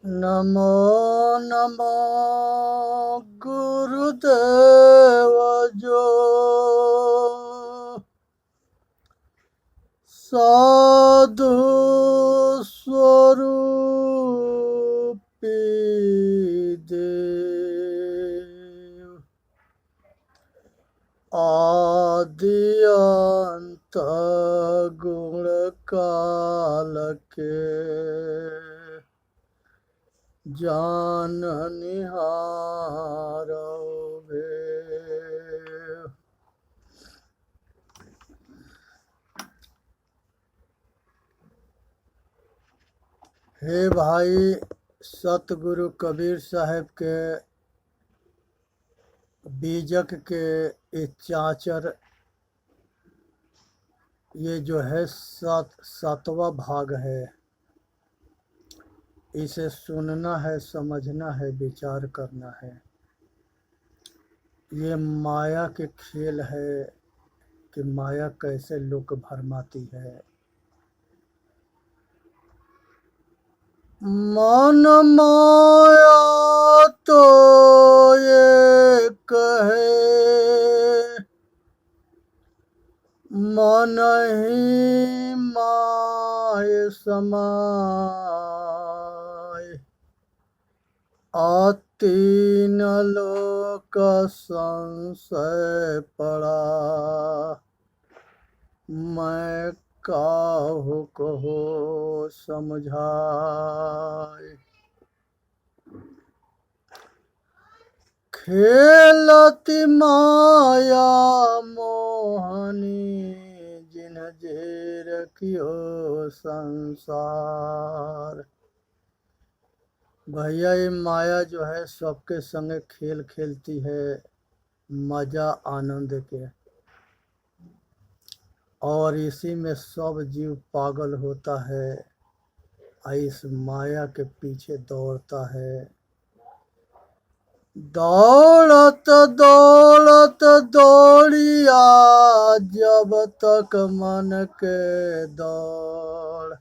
नमो नमो गुरुदेव जो साधु स्वरूपी देव आदि अंत गुण काल के जाननिहारो भेव। हे भाई, सतगुरु कबीर साहब के बीजक के ये चाचर, ये जो है सातवां भाग है। इसे सुनना है, समझना है, विचार करना है। ये माया के खेल है कि माया कैसे लोक भरमाती है। मन माया तो एक है, मन ही माय समाय। तीन लोक संशय पड़ा, मैं काहू कहो समझाए। खेलती माया मोहनी, जिन जे रखियो संसार। भैया, ये माया जो है सबके संगे खेल खेलती है, मजा आनंद के, और इसी में सब जीव पागल होता है, इस माया के पीछे दौड़ता है। दौड़त दौड़त दौड़िया, जब तक मन के दौड़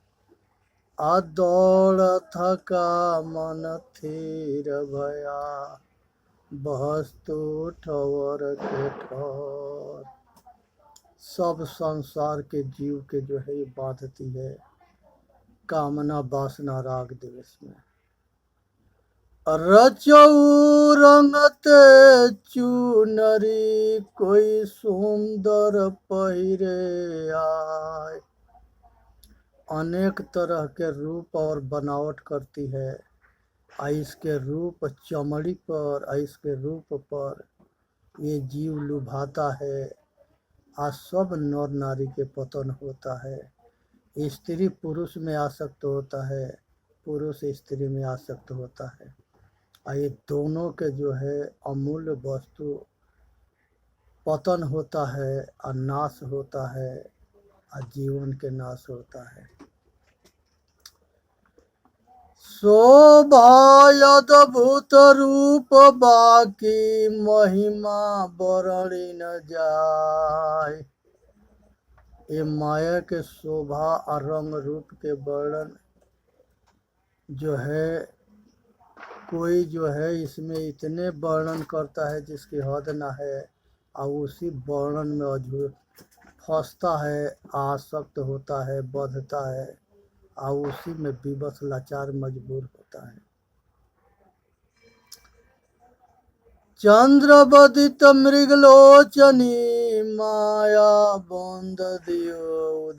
दौड़ थका मन थीर भया, वस्तु ठवर के ठौर। सब संसार के जीव के जो है ये बांधती है कामना वासना राग द्वेष में। रचऊ रंगते चुनरी, कोई सुंदर पहिरे आए। अनेक तरह के रूप और बनावट करती है। इसके रूप चमड़ी पर, इसके रूप पर ये जीव लुभाता है। सब नर नारी के पतन होता है। स्त्री पुरुष में आसक्त होता है, पुरुष स्त्री में आसक्त होता है। ये दोनों के जो है अमूल्य वस्तु पतन होता है और नाश होता है, और जीवन के नाश होता है। शोभा अद्भुत रूप, बाकी महिमा वर्णि न जाय। ये माया के शोभा और रंग रूप के वर्णन जो है, कोई जो है इसमें इतने वर्णन करता है जिसकी हद ना है, और उसी वर्णन में फंसता है, आसक्त होता है, बंधता है, और उसी में विवश लाचार मजबूर होता है। चंद्रवदित मृगलोचनी, माया बंद दियो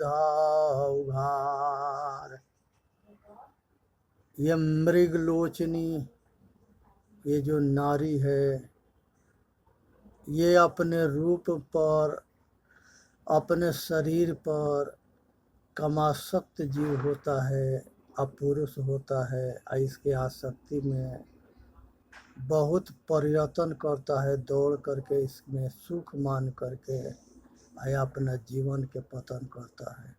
उधार। ये मृगलोचनी, ये जो नारी है, ये अपने रूप पर, अपने शरीर पर कामासक्त जीव होता है, अपुरुष होता है। इसके आसक्ति में बहुत प्रयत्न करता है, दौड़ करके इसमें सुख मान करके अपना जीवन के पतन करता है।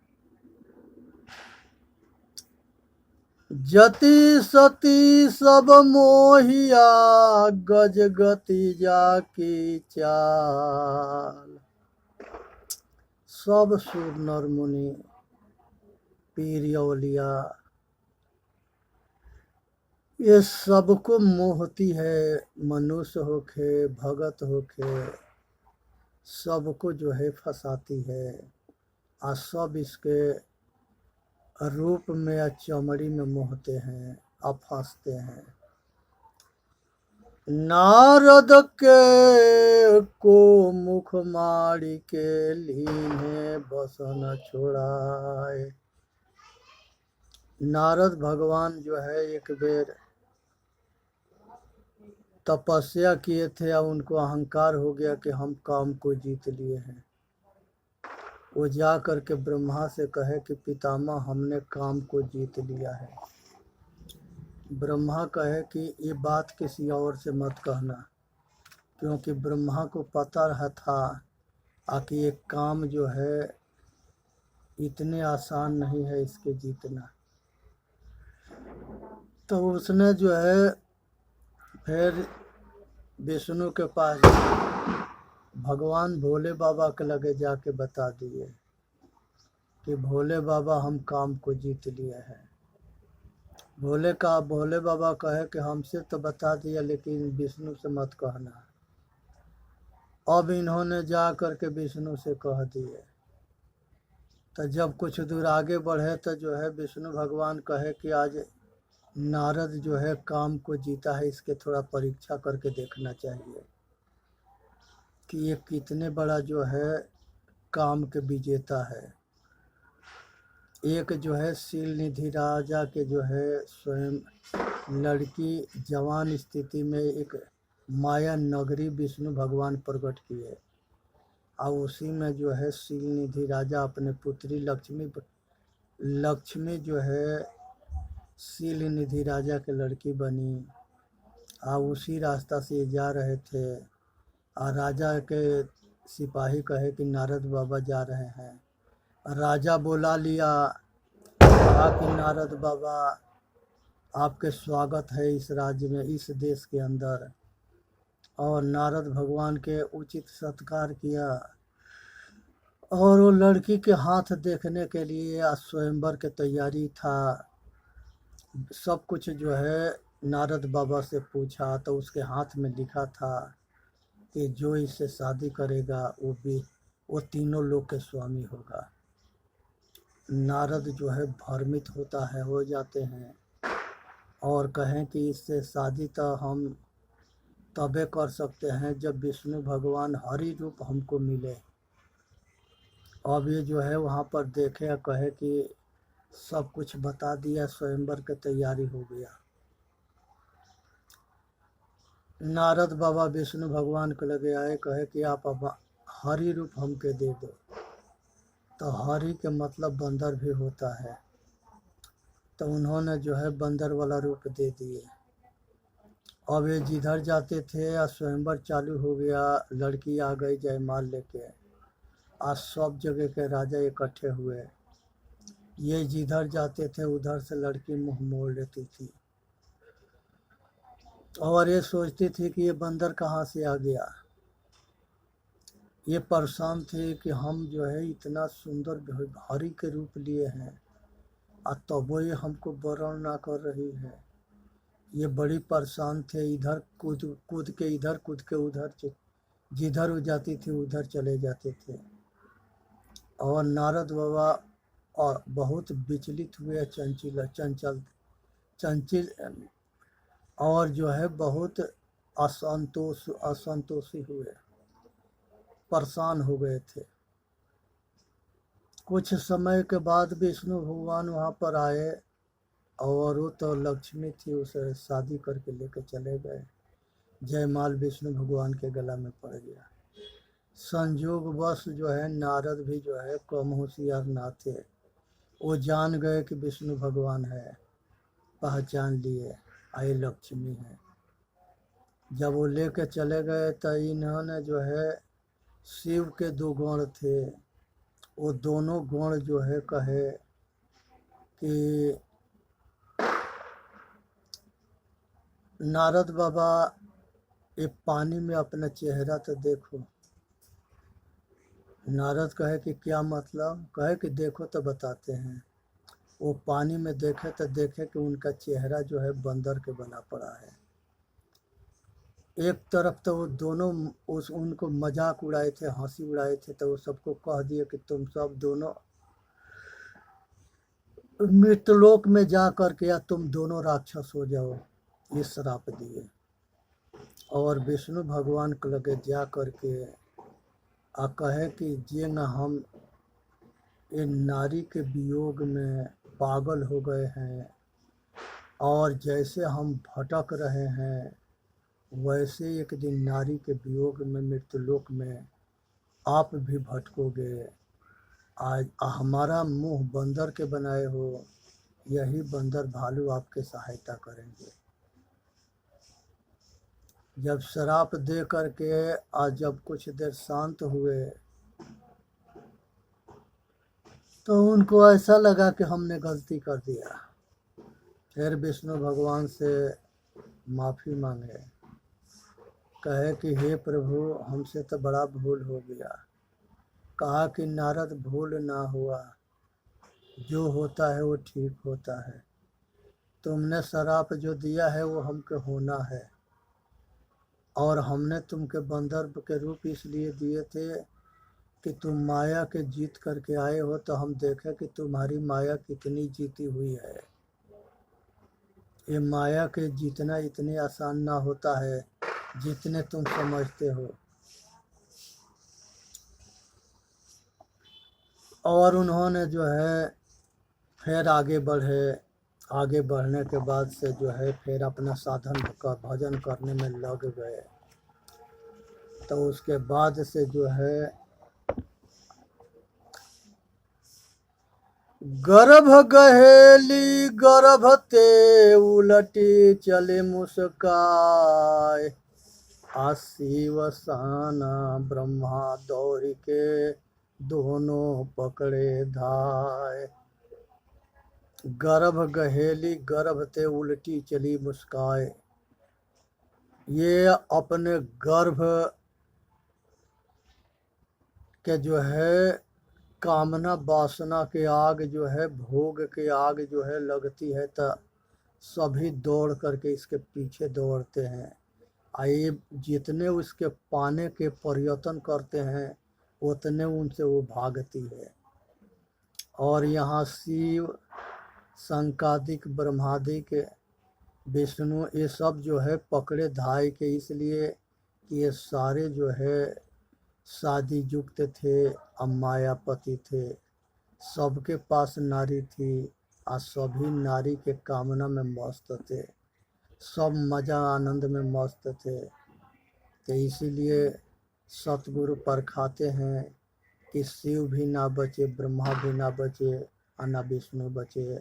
जति सती सब मोहिया, गज गति जाकी चाल। सब सुर नर मुनि पीर औलिया ये सबको मोहती है, मनुष्य होके भगत होके सबको जो है फंसाती है। और सब इसके रूप में या चमड़ी में मोहते हैं और फंसते हैं। नारद के को मुख मारी के लीने बसन छोड़ाए। नारद भगवान जो है एक बेर तपस्या किए थे और उनको अहंकार हो गया कि हम काम को जीत लिए हैं। वो जा कर के ब्रह्मा से कहे कि पितामह हमने काम को जीत लिया है। ब्रह्मा कहे कि ये बात किसी और से मत कहना, क्योंकि ब्रह्मा को पता रहा था कि ये काम जो है इतने आसान नहीं है इसके जीतना। तो उसने जो है फिर विष्णु के पास भगवान भोले बाबा के लगे जाके बता दिए कि भोले बाबा हम काम को जीत लिए हैं। भोले बाबा कहे कि हमसे तो बता दिया लेकिन विष्णु से मत कहना। अब इन्होंने जा कर के विष्णु से कह दिए। तो जब कुछ दूर आगे बढ़े तो जो है विष्णु भगवान कहे कि आज नारद जो है काम को जीता है, इसके थोड़ा परीक्षा करके देखना चाहिए कि ये कितने बड़ा जो है काम के विजेता है। एक जो है शील निधि राजा के जो है स्वयं लड़की जवान स्थिति में एक माया नगरी विष्णु भगवान प्रकट किए और उसी में जो है शील निधि राजा अपने पुत्री लक्ष्मी जो है शील निधि राजा के लड़की बनी और उसी रास्ता से जा रहे थे और राजा के सिपाही कहे कि नारद बाबा जा रहे हैं। राजा बुला लिया, कहा कि नारद बाबा आपके स्वागत है इस राज्य में, इस देश के अंदर। और नारद भगवान के उचित सत्कार किया और वो लड़की के हाथ देखने के लिए स्वयंवर की तैयारी था। सब कुछ जो है नारद बाबा से पूछा तो उसके हाथ में लिखा था कि जो इससे शादी करेगा वो तीनों लोक के स्वामी होगा। नारद जो है भ्रमित हो जाते हैं और कहें कि इससे शादी तो हम तबे कर सकते हैं जब विष्णु भगवान हरि रूप हमको मिले। अब ये जो है वहाँ पर देखे, कहे कि सब कुछ बता दिया, स्वयंवर की तैयारी हो गया। नारद बाबा विष्णु भगवान को लगे आए, कहे कि आप अब हरि रूप हमके दे दो। तो हरि के मतलब बंदर भी होता है, तो उन्होंने जो है बंदर वाला रूप दे दिए। अब ये जिधर जाते थे स्वयंवर चालू हो गया, लड़की आ गई जयमाल लेके। आज सब जगह के राजा इकट्ठे हुए। ये जिधर जाते थे उधर से लड़की मुंह मोड़ लेती थी और ये सोचती थी कि ये बंदर कहाँ से आ गया। ये परेशान थे कि हम जो है इतना सुंदर हरि के रूप लिए हैं और तब ये हमको वर्ण ना कर रही है। ये बड़ी परेशान थे, इधर कूद के इधर, कूद के उधर, जिधर वो जाती थी उधर चले जाते थे। और नारद बाबा और बहुत विचलित हुए, चंचल और जो है बहुत असंतोषी हुए, परेशान हो गए थे। कुछ समय के बाद विष्णु भगवान वहाँ पर आए और वो तो लक्ष्मी थी, उसे शादी करके लेकर चले गए। जयमाल विष्णु भगवान के गला में पड़ गया। संयोगवश जो है नारद भी जो है कम होशियार ना थे, वो जान गए कि विष्णु भगवान है, पहचान लिए आए लक्ष्मी है। जब वो लेके चले गए तो इन्होंने जो है शिव के 2 गण थे, वो दोनों गण जो है कहे कि नारद बाबा ये पानी में अपना चेहरा तो देखो। नारद कहे कि क्या मतलब? कहे कि देखो तो बताते हैं। वो पानी में देखे तो देखे कि उनका चेहरा जो है बंदर के बना पड़ा है। एक तरफ तो वो दोनों उनको मजाक उड़ाए थे, हंसी उड़ाए थे, तो वो सबको कह दिए कि तुम सब दोनों मृतलोक में जा करके या तुम दोनों राक्षस हो जाओ, ये श्राप दिए। और विष्णु भगवान के लगे जा करके आ कहे कि जे न हम इन नारी के वियोग में पागल हो गए हैं और जैसे हम भटक रहे हैं वैसे एक दिन नारी के वियोग में मृत्युलोक में आप भी भटकोगे। आज हमारा मुंह बंदर के बनाए हो, यही बंदर भालू आपके सहायता करेंगे। जब श्राप दे करके आज जब कुछ देर शांत हुए तो उनको ऐसा लगा कि हमने गलती कर दिया। फिर विष्णु भगवान से माफ़ी मांगे, कहे कि हे प्रभु हमसे तो बड़ा भूल हो गया। कहा कि नारद भूल ना हुआ, जो होता है वो ठीक होता है। तुमने श्राप जो दिया है वो हमको होना है, और हमने तुमके बंदर के रूप इसलिए दिए थे कि तुम माया के जीत करके आए हो, तो हम देखें कि तुम्हारी माया कितनी जीती हुई है। ये माया के जीतना इतने आसान ना होता है जितने तुम समझते हो। और उन्होंने जो है फिर आगे बढ़े। आगे बढ़ने के बाद से जो है फिर अपना साधन का भजन करने में लग गए। तो उसके बाद से जो है गर्भ गहेली गर्भ ते उलटी चले मुस्काय, शिव साना ब्रह्मा दौड़ के दोनों पकड़े धाय। गर्भ गहेली गर्भ ते उल्टी चली मुस्काए, ये अपने गर्भ के जो है कामना वासना के आग जो है, भोग के आग जो है लगती है तो सभी दौड़ करके इसके पीछे दौड़ते हैं। आइए जितने उसके पाने के प्रयत्न करते हैं उतने उनसे वो भागती है। और यहाँ शिव शंकादिक ब्रह्मादिक विष्णु ये सब जो है पकड़े धाय के, इसलिए कि ये सारे जो है शादी युक्त थे, अब मायापति थे, सबके पास नारी थी और सभी नारी के कामना में मस्त थे, सब मजा आनंद में मस्त थे। तो इसीलिए सतगुरु परखाते हैं कि शिव भी ना बचे, ब्रह्मा भी ना बचे और ना विष्णु बचे,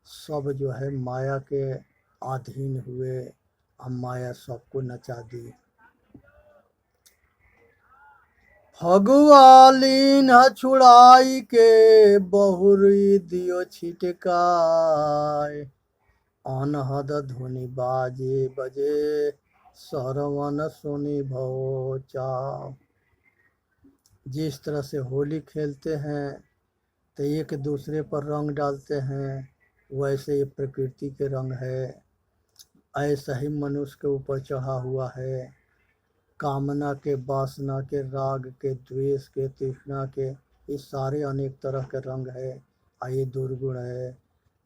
सब जो है माया के अधीन हुए और माया सबको नचा दी। फगुआलीन छुड़ाई के बहुरी दियो छिटकाय, अनहद धुनि बाजे बजे सरवन सुनि भो चाव। जिस तरह से होली खेलते हैं तो एक दूसरे पर रंग डालते हैं, वैसे ये प्रकृति के रंग है, ऐसा ही मनुष्य के ऊपर चढ़ा हुआ है। कामना के, वासना के, राग के, द्वेष के, तृष्णा के, ये सारे अनेक तरह के रंग है और ये दुर्गुण है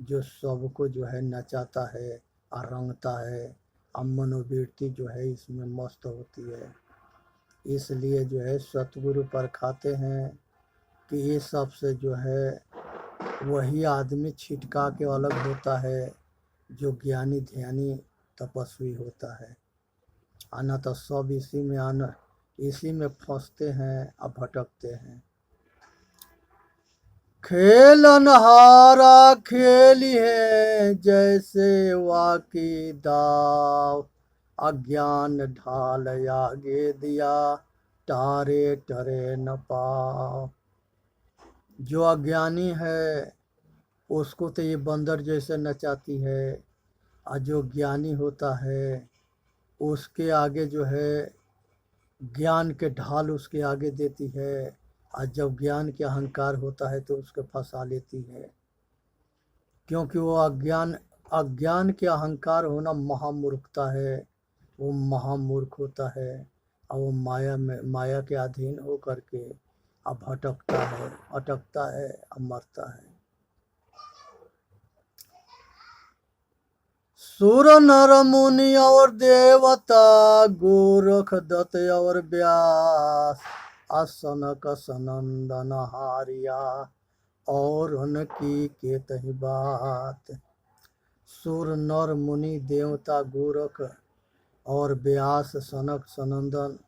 जो सबको जो है नचाता है और रंगता है और मनोवृत्ति जो है इसमें मस्त होती है। इसलिए जो है सतगुरु परखाते हैं कि ये सब से जो है वही आदमी छिटका के अलग होता है जो ज्ञानी ध्यानी तपस्वी होता है, आना तो सब इसी में आना, इसी में फंसते हैं और भटकते हैं। खेलनहारा खेली है जैसे वाकी दाव, अज्ञान ढाल आगे दिया तारे टरे न पाओ। जो अज्ञानी है उसको तो ये बंदर जैसे नचाती है, और जो ज्ञानी होता है उसके आगे जो है ज्ञान के ढाल उसके आगे देती है, और जब ज्ञान के अहंकार होता है तो उसको फंसा लेती है। क्योंकि वो अज्ञान के अहंकार होना महामूर्खता है। वो महामूर्ख होता है और वो माया के अधीन हो करके अब भटकता है, अटकता है, अब मरता है। सुर नर मुनि और देवता, गोरख दत्त और व्यास, असनक सनंदन हारिया और उनकी केतही बात। सुर नर मुनि देवता गोरख और व्यास सनक सनंदन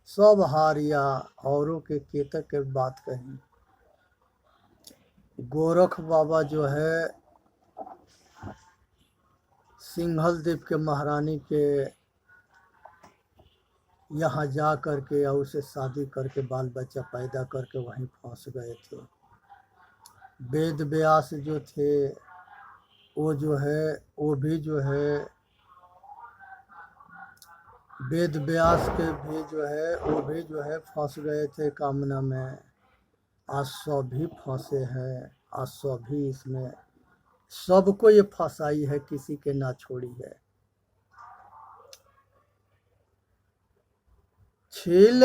सब हारिया औरों के केतक के बात कही। गोरख बाबा जो है सिंघल द्वीप के महारानी के यहाँ जा करके और उसे शादी करके बाल बच्चा पैदा करके वहीं फंस गए थे। वेद व्यास जो थे वो जो है वो भी जो है वेद व्यास के भी जो है वो भी जो है फंस गए थे कामना में। आज सब भी फंसे हैं, आज सब भी इसमें सबको ये फंसाई है, किसी के ना छोड़ी है। छील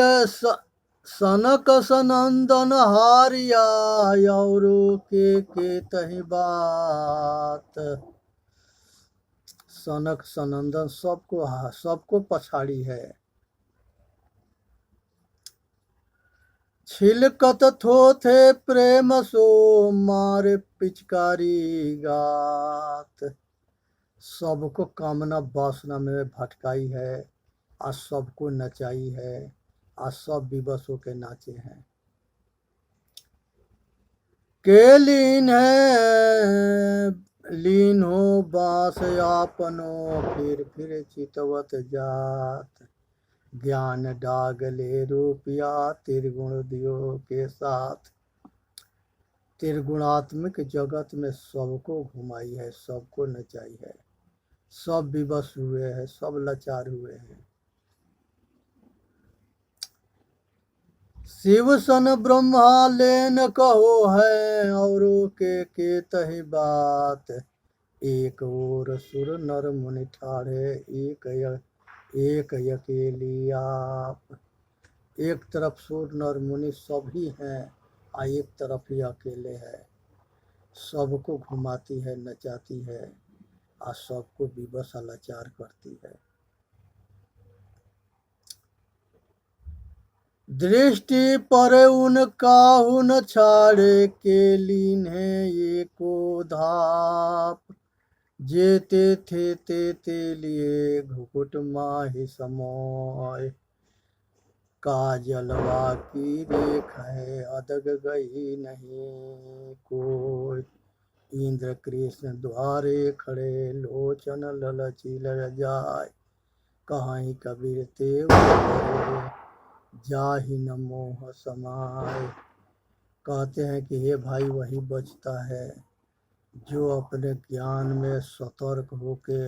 सनक सनंदन हारिया औरों के तही बात। सनक सनंदन सबको पछाड़ी है। छिलकत थोथे प्रेम सो मारे पिचकारी गात। सबको कामना वासना में भटकाई है, आज सबको नचाई है, आज सब विवश होके नाचे हैं। के लीन हो बास आपनो, फिर चितवत जात। ज्ञान डागले रूपिया त्रिगुण दियो के साथ। त्रिगुणात्मक जगत में सबको घुमाई है, सबको नचाई है, सब विवश हुए हैं, सब लाचार हुए हैं। शिव सन ब्रह्मा लेन कहो है औरों के तही बात। एक और सुर नर मुनि ठाड़े, एक अकेली आप। एक तरफ सुर नर मुनि सभी हैं और एक तरफ ही अकेले है। सबको घुमाती है, नचाती है और सबको विवश लाचार करती है। दृष्टि पर उनका हुन छाड़े, के लीन है एको धाप। जेते थे ते लिए घुकुट माहि समोय। काजलवा की रेख है अदग गई नहीं कोई। इंद्र कृष्ण द्वारे खड़े लोचन ललची लल जाय। कहीं कबीर ते जाहि न मोह समाय। कहते हैं कि हे भाई वही बचता है जो अपने ज्ञान में सतर्क होके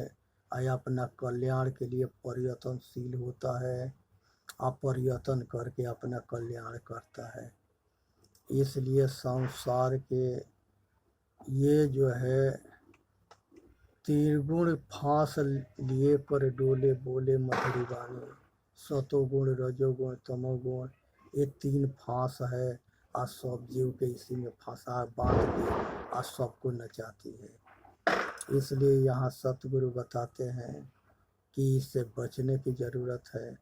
या अपना कल्याण के लिए प्रयत्नशील होता है, प्रयत्न करके अपना कल्याण करता है। इसलिए संसार के ये जो है त्रिगुण फांस लिए पर डोले बोले मधुरी वाणी। सतोगुण रजोगुण तमोगुण ये तीन फांस है, आज सब जीव के इसी में फंसा बांध के आज सबको नचाती है। इसलिए यहाँ सतगुरु बताते हैं कि इससे बचने की ज़रूरत है,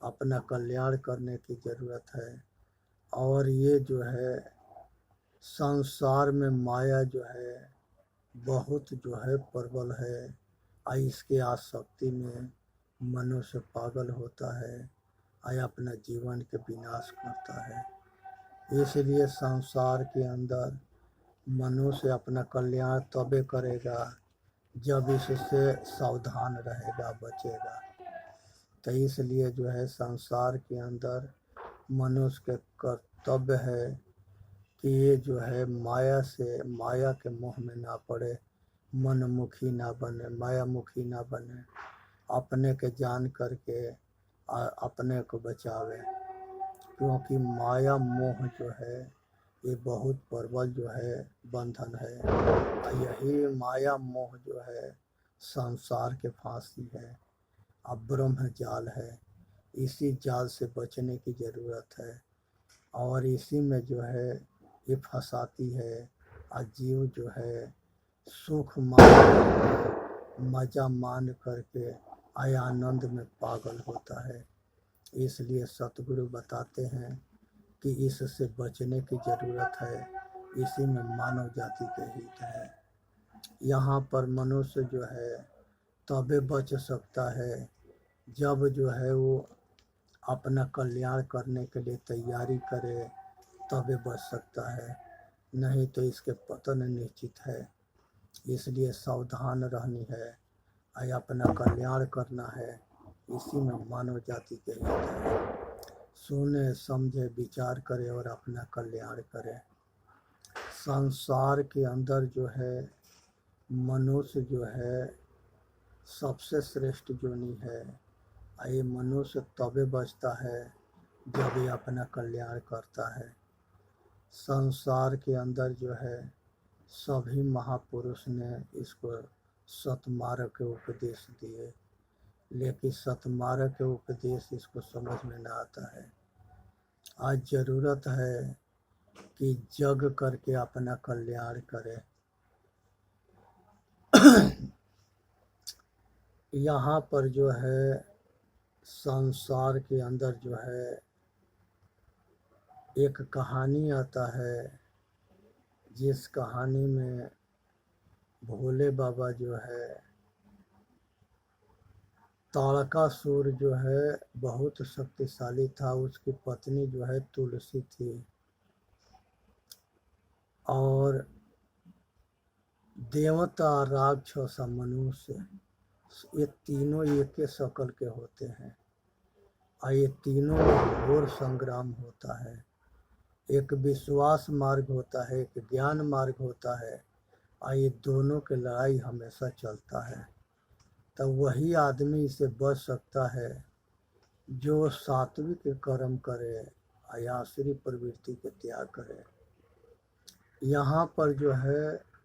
अपना कल्याण करने की ज़रूरत है। और ये जो है संसार में माया जो है बहुत जो है प्रबल है और इसके आसक्ति में मनुष्य पागल होता है और अपना जीवन के विनाश करता है। इसलिए संसार के अंदर मनुष्य अपना कल्याण तबे करेगा जब इससे सावधान रहेगा, बचेगा। तो इसलिए जो है संसार के अंदर मनुष्य के कर्तव्य है कि ये जो है माया के मोह में ना पड़े, मनमुखी ना बने, मायामुखी ना बने, अपने के जान करके अपने को बचावे। क्योंकि माया मोह जो है ये बहुत प्रबल जो है बंधन है। यही माया मोह जो है संसार के फांसी है, अब ब्रह्म जाल है। इसी जाल से बचने की ज़रूरत है और इसी में जो है ये फंसाती है। जीव जो है सुख मान मजा मान करके आनंद में पागल होता है। इसलिए सतगुरु बताते हैं कि इससे बचने की ज़रूरत है। इसी में मानव जाति के हित है। यहाँ पर मनुष्य जो है तबे बच सकता है जब जो है वो अपना कल्याण करने के लिए तैयारी करे, तबे बच सकता है, नहीं तो इसके पतन निश्चित है। इसलिए सावधान रहनी है और अपना कल्याण करना है। इसी में मानव जाति के हित है। सुने समझे विचार करे और अपना कल्याण करे। संसार के अंदर जो है मनुष्य जो है सबसे श्रेष्ठ जोनी है। ये मनुष्य तबे बचता है जब ये अपना कल्याण करता है। संसार के अंदर जो है सभी महापुरुष ने इसको सतमार्ग के उपदेश दिए, लेकिन सतमार्ग के उपदेश इसको समझ में ना आता है। आज ज़रूरत है कि जग करके अपना कल्याण करे। यहाँ पर जो है संसार के अंदर जो है एक कहानी आता है, जिस कहानी में भोले बाबा जो है तारकासुर जो है बहुत शक्तिशाली था। उसकी पत्नी जो है तुलसी थी और देवता राक्षस मनुष्य ये तीनों एक के शकल के होते हैं और ये तीनों में घोर संग्राम होता है। एक विश्वास मार्ग होता है, एक ज्ञान मार्ग होता है और ये दोनों की लड़ाई हमेशा चलता है। तब वही आदमी इसे बच सकता है जो सात्विक कर्म करे, आयासरी प्रवृत्ति के त्याग करे। यहाँ पर जो है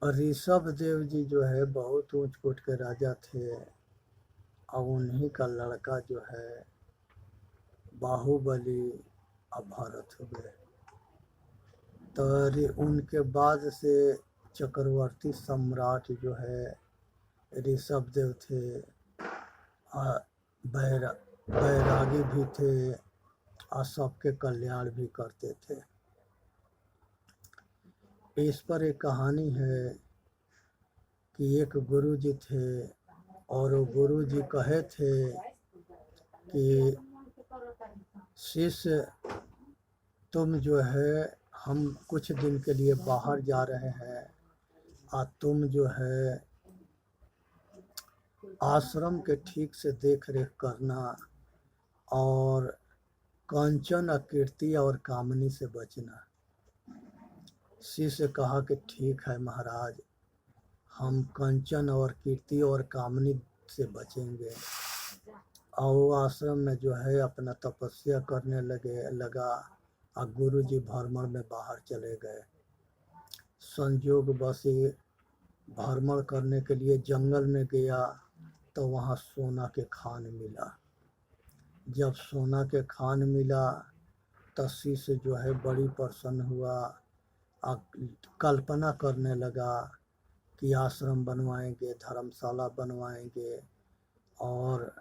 ऋषभ देव जी जो है बहुत ऊंच कोट के राजा थे और उन्हीं का लड़का जो है बाहुबली अब भरत हुए। तो उनके बाद से चक्रवर्ती सम्राट जो है ऋषभ देव थे, बैरागी भी थे और सबके कल्याण भी करते थे। इस पर एक कहानी है कि एक गुरु जी थे और वो गुरु जी कहे थे कि शिष्य तुम जो है हम कुछ दिन के लिए बाहर जा रहे हैं और तुम जो है आश्रम के ठीक से देख रेख करना और कंचन कीर्ति और कामनी से बचना। शिष्य कहा कि ठीक है महाराज, हम कंचन और कीर्ति और कामनी से बचेंगे। और आश्रम में जो है अपना तपस्या करने लगा और गुरु जी भ्रमण में बाहर चले गए। संयोग बस ये भ्रमण करने के लिए जंगल में गया तो वहाँ सोना के खान मिला। जब सोना के खान मिला तो शिष्य जो है बड़ी प्रसन्न हुआ और कल्पना करने लगा कि आश्रम बनवाएंगे, धर्मशाला बनवाएंगे और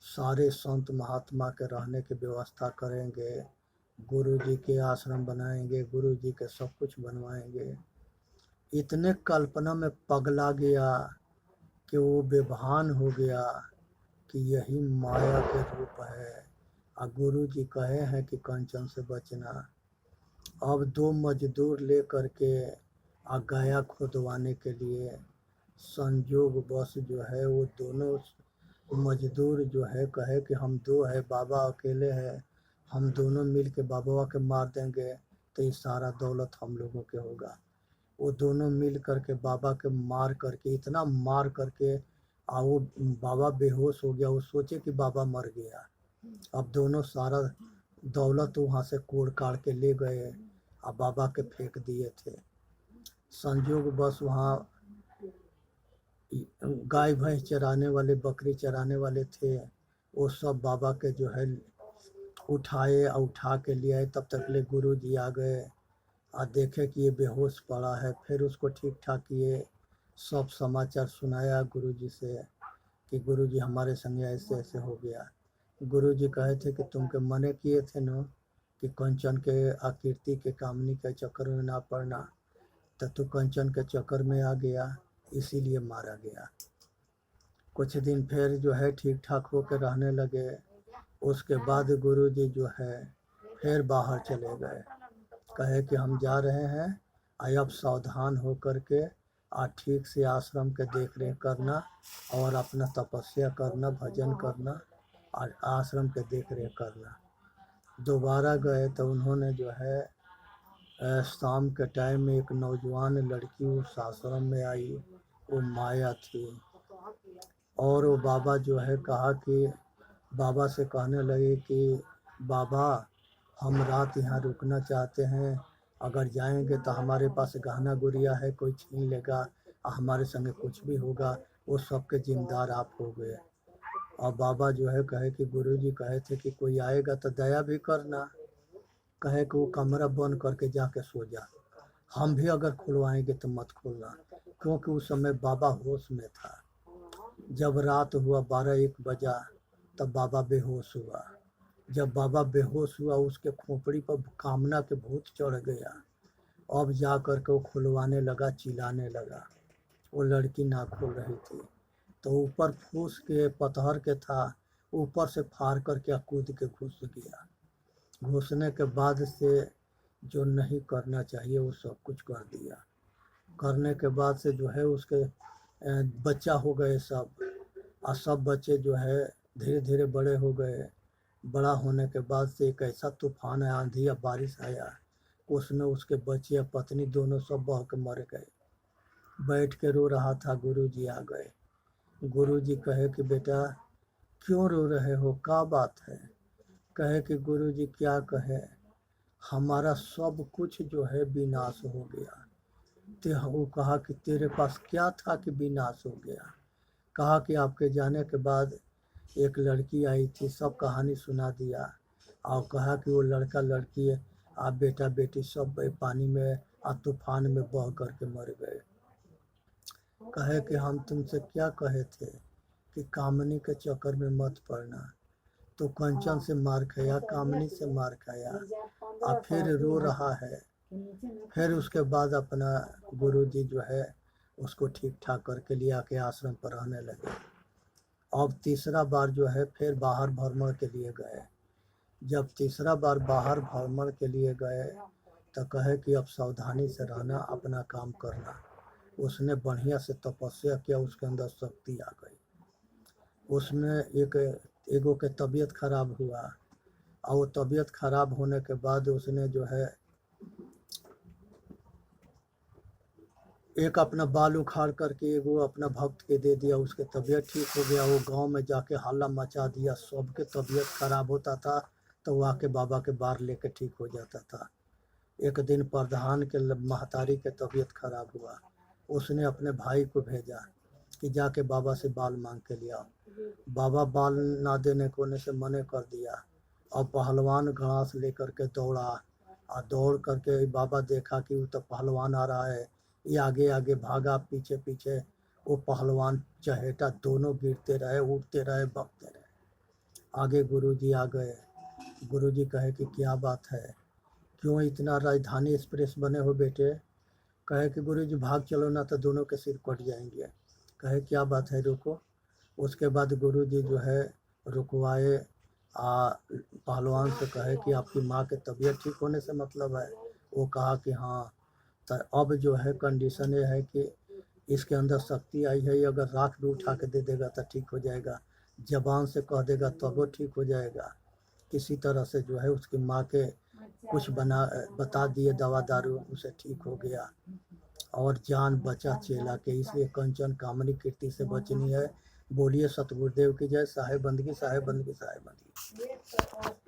सारे संत महात्मा के रहने की व्यवस्था करेंगे, गुरु जी के आश्रम बनाएंगे, गुरु जी के सब कुछ बनवाएंगे। इतने कल्पना में पगला गया कि वो बेभान हो गया कि यही माया के रूप है और गुरु जी कहे हैं कि कंचन से बचना। अब दो मजदूर ले करके आ गया खुदवाने के लिए। संयोग बस जो है वो दोनों मजदूर जो है कहे कि हम दो है, बाबा अकेले है, हम दोनों मिल के बाबा के मार देंगे तो ये सारा दौलत हम लोगों के होगा। वो दोनों मिल करके बाबा के मार करके इतना मार करके वो बाबा बेहोश हो गया। वो सोचे कि बाबा मर गया। अब दोनों सारा दौलत वहाँ से कोड़ काट के ले गए और बाबा के फेंक दिए थे। संजोग बस वहाँ गाय भैंस चराने वाले, बकरी चराने वाले थे, वो सब बाबा के जो है उठाए और उठा के ले आए। तब तक ले गुरु जी आ गए और देखे कि ये बेहोश पड़ा है। फिर उसको ठीक ठाक किए, सब समाचार सुनाया गुरु जी से कि गुरु जी हमारे संग ऐसे ऐसे हो गया। गुरु जी कहे थे कि तुमके मने किए थे न कि कंचन के आकृति के कामनी के चक्कर में ना पड़ना, तो तू कंचन के चक्कर में आ गया, इसीलिए मारा गया। कुछ दिन फिर जो है ठीक ठाक होकर रहने लगे। उसके बाद गुरु जी जो है फिर बाहर चले गए, कहे कि हम जा रहे हैं, अब सावधान हो कर के ठीक से आश्रम के देख रेख करना और अपना तपस्या करना, भजन करना और आश्रम के देख रेख करना। दोबारा गए तो उन्होंने जो है शाम के टाइम में एक नौजवान लड़की उस आश्रम में आई, वो माया थी। और वो बाबा जो है कहा कि बाबा से कहने लगे कि बाबा हम रात यहाँ रुकना चाहते हैं, अगर जाएंगे तो हमारे पास गहना गुड़िया है, कोई छीन लेगा, हमारे संग कुछ भी होगा, वो सबके जिम्मेदार आप हो गए। और बाबा जो है कहे कि गुरुजी कहे थे कि कोई आएगा तो दया भी करना, कहे कि वो कमरा बंद करके जाके सो जा, हम भी अगर खुलवाएंगे तो मत खोलना। क्योंकि उस समय बाबा होश में था। जब रात हुआ 12-1 बजा तब बाबा बेहोश हुआ। जब बाबा बेहोश हुआ उसके खोपड़ी पर कामना के भूत चढ़ गया। अब जा कर के वो खुलवाने लगा, चिल्लाने लगा। वो लड़की ना खोल रही थी तो ऊपर फूस के पत्थर के था, ऊपर से फाड़ करके कूद के घुस गया। घुसने के बाद से जो नहीं करना चाहिए वो सब कुछ कर दिया। करने के बाद से जो है उसके बच्चा हो गए सब, और सब बच्चे जो है धीरे धीरे बड़े हो गए। बड़ा होने के बाद से एक ऐसा तूफान आया, आंधी या बारिश आया, उसमें उसके बच्चे या पत्नी दोनों सब बह के मर गए। बैठ के रो रहा था, गुरुजी आ गए। गुरुजी कहे कि बेटा क्यों रो रहे हो, क्या बात है? कहे कि गुरुजी क्या कहे, हमारा सब कुछ जो है विनाश हो गया। तो वो कहा कि तेरे पास क्या था कि विनाश हो गया? कहा कि आपके जाने के बाद एक लड़की आई थी, सब कहानी सुना दिया, और कहा कि वो लड़का लड़की आप बेटा बेटी सब पानी में और तूफान में बह करके मर गए। कहे कि हम तुमसे क्या कहे थे कि कामनी के चक्कर में मत पड़ना, तो कंचन से मार खाया, कामनी से मार खाया, और फिर रो रहा है। फिर उसके बाद अपना गुरुजी जो है उसको ठीक ठाक करके लिया के आश्रम पर रहने लगे। अब तीसरा बार जो है फिर बाहर भ्रमण के लिए गए। जब तीसरा बार बाहर भ्रमण के लिए गए तो कहे कि अब सावधानी से रहना, अपना काम करना। उसने बढ़िया से तपस्या किया, उसके अंदर शक्ति आ गई। उसमें एगो के तबीयत खराब हुआ, और वो तबीयत खराब होने के बाद उसने जो है एक अपना बाल उखाड़ करके एगो अपना भक्त के दे दिया, उसके तबीयत ठीक हो गया। वो गांव में जाके हल्ला मचा दिया, सबके तबीयत खराब होता था तो वो आके बाबा के बार लेके ठीक हो जाता था। एक दिन प्रधान के महतारी के तबीयत खराब हुआ, उसने अपने भाई को भेजा कि जाके बाबा से बाल मांग के लिया। बाबा बाल ना देने कोने से मने कर दिया, और पहलवान घास लेकर के दौड़ा, और दौड़ करके बाबा देखा कि वो तो पहलवान आ रहा है, ये आगे आगे भागा, पीछे पीछे वो पहलवान चहेटा, दोनों गिरते रहे, उठते रहे, भागते रहे। आगे गुरुजी आ गए। गुरुजी कहे कि क्या बात है, क्यों इतना राजधानी एक्सप्रेस बने हो बेटे? कहे कि गुरुजी भाग चलो ना तो दोनों के सिर कट जाएंगे। कहे क्या बात है, रुको। उसके बाद गुरुजी जो है रुकवाए, पहलवान से कहे कि आपकी माँ के तबीयत ठीक होने से मतलब है? वो कहा कि हाँ। तो अब जो है कंडीशन ये है कि इसके अंदर शक्ति आई है, अगर राख भी उठा के दे देगा तो ठीक हो जाएगा, जबान से कह देगा तब वो ठीक हो जाएगा। किसी तरह से जो है उसकी माँ के कुछ बता दिए दवा दारू, उसे ठीक हो गया और जान बचा चेला के। इसलिए कंचन कामनी कीर्ति से बचनी है। बोलिए सतगुरुदेव की जय। साहेब बंदगी, साहेब बंदगी, साहेब बंदगी।